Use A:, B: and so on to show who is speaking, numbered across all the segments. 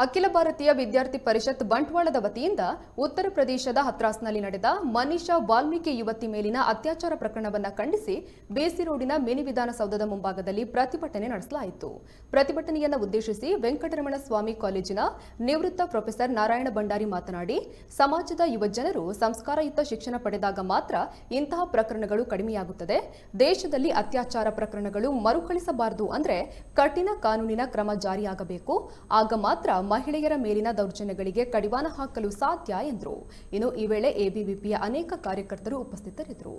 A: ಅಖಿಲ ಭಾರತೀಯ ವಿದ್ಯಾರ್ಥಿ ಪರಿಷತ್ ಬಂಟ್ವಾಳದ ವತಿಯಿಂದ ಉತ್ತರ ಪ್ರದೇಶದ ಹತ್ರಾಸ್ನಲ್ಲಿ ನಡೆದ ಮನೀಷಾ ವಾಲ್ಮೀಕಿ ಯುವತಿ ಮೇಲಿನ ಅತ್ಯಾಚಾರ ಪ್ರಕರಣವನ್ನು ಖಂಡಿಸಿ ಬೇಸಿ ರೋಡಿನ ಮಿನಿ ವಿಧಾನಸೌಧದ ಮುಂಭಾಗದಲ್ಲಿ ಪ್ರತಿಭಟನೆ ನಡೆಸಲಾಯಿತು. ಪ್ರತಿಭಟನೆಯನ್ನು ಉದ್ದೇಶಿಸಿ ವೆಂಕಟರಮಣ ಸ್ವಾಮಿ ಕಾಲೇಜಿನ ನಿವೃತ್ತ ಪ್ರೊಫೆಸರ್ ನಾರಾಯಣ ಭಂಡಾರಿ ಮಾತನಾಡಿ, ಸಮಾಜದ ಯುವಜನರು ಸಂಸ್ಕಾರಯುತ ಶಿಕ್ಷಣ ಪಡೆದಾಗ ಮಾತ್ರ ಇಂತಹ ಪ್ರಕರಣಗಳು ಕಡಿಮೆಯಾಗುತ್ತದೆ. ದೇಶದಲ್ಲಿ ಅತ್ಯಾಚಾರ ಪ್ರಕರಣಗಳು ಮರುಕಳಿಸಬಾರದು ಅಂದ್ರೆ ಕಠಿಣ ಕಾನೂನಿನ ಕ್ರಮ ಜಾರಿಯಾಗಬೇಕು. ಆಗ ಮಾತ್ರ ಮಹಿಳೆಯರ ಮೇಲಿನ ದೌರ್ಜನ್ಯಗಳಿಗೆ ಕಡಿವಾಣ ಹಾಕಲು ಸಾಧ್ಯ ಎಂದರು. ಇನ್ನು ಈ ವೇಳೆ ಎಬಿವಿಪಿಯ ಅನೇಕ ಕಾರ್ಯಕರ್ತರು ಉಪಸ್ಥಿತರಿದ್ದರು.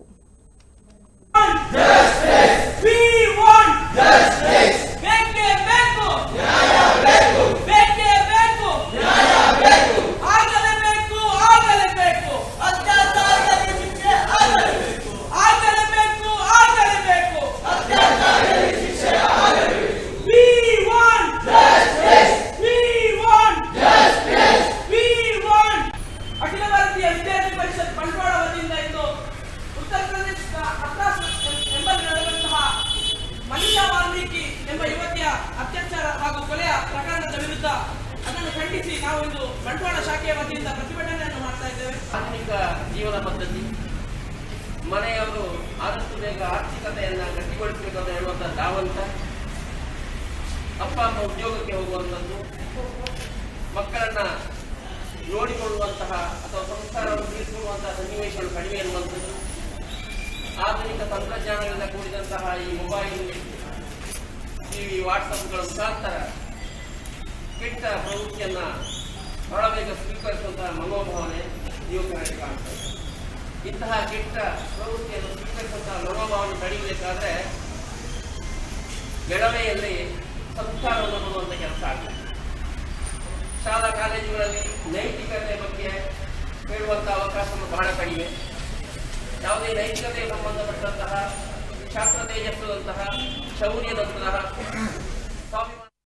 B: ಮನೀಷಾ ವಾಲ್ಮೀಕಿ ಎಂಬ ಯುವತಿಯ ಅತ್ಯಾಚಾರ ಹಾಗೂ ಕೊಲೆಯ ಪ್ರಕರಣದ ವಿರುದ್ಧ ಅದನ್ನು ಖಂಡಿಸಿ ನಾವು ಇಂದು ಬಂಟ್ವಾಳ ಶಾಖೆಯ ವತಿಯಿಂದ ಪ್ರತಿಭಟನೆಯನ್ನು ಮಾಡ್ತಾ ಇದ್ದೇವೆ.
C: ಆಧುನಿಕ ಜೀವನ ಪದ್ಧತಿ, ಮನೆಯವರು ಆದಷ್ಟು ಬೇಗ ಆರ್ಥಿಕತೆಯನ್ನ ಗಟ್ಟಿಗೊಳಿಸಬೇಕು ಅಂತ ಹೇಳುವಂತಹ ಧಾವಂತ, ಅಪ್ಪ ಅಮ್ಮ ಉದ್ಯೋಗಕ್ಕೆ ಹೋಗುವಂಥದ್ದು, ಮಕ್ಕಳನ್ನ ನೋಡಿಕೊಳ್ಳುವಂತಹ ಅಥವಾ ಸಂಸ್ಕಾರವನ್ನು ತಿಳಿಸಿಕೊಳ್ಳುವಂತಹ ಸನ್ನಿವೇಶಗಳು ಕಡಿಮೆ ಇರುವಂಥದ್ದು, ಆಧುನಿಕ ತಂತ್ರಜ್ಞಾನಗಳಿಂದ ಕೂಡಿದಂತಹ ಈ ಮೊಬೈಲ್, ಟಿವಿ, ವಾಟ್ಸಪ್ಗಳ ಮುಖಾಂತರ ಕೆಟ್ಟ ಪ್ರವೃತ್ತಿಯನ್ನ ಬಹಳ ಬೇಗ ಸ್ವೀಕರಿಸುವಂತಹ ಮನೋಭಾವನೆ ಯುವಕರಲ್ಲಿ ಕಾಣ್ತದೆ. ಇಂತಹ ಕೆಟ್ಟ ಪ್ರವೃತ್ತಿಯನ್ನು ಸ್ವೀಕರಿಸುವಂತಹ ಮನೋಭಾವನೆ ತಡೆಯಬೇಕಾದ್ರೆ ಬೆಳವೆಯಲ್ಲಿ ಸಂಸ್ಕಾರವನ್ನು ಕೊಡುವಂಥ ಕೆಲಸ ಆಗ್ತದೆ. ಶಾಲಾ ಕಾಲೇಜುಗಳಲ್ಲಿ ನೈತಿಕತೆ ಬಗ್ಗೆ ಹೇಳುವಂತಹ ಅವಕಾಶ ಬಹಳ ಕಡಿಮೆ. ಯಾವುದೇ ನೈತಿಕತೆಗೆ ಸಂಬಂಧಪಟ್ಟಂತಹ ಛಾತ್ರ ತೇಜಸ್ಸುವಂತಹ ಶೌರ್ಯದಂತಹ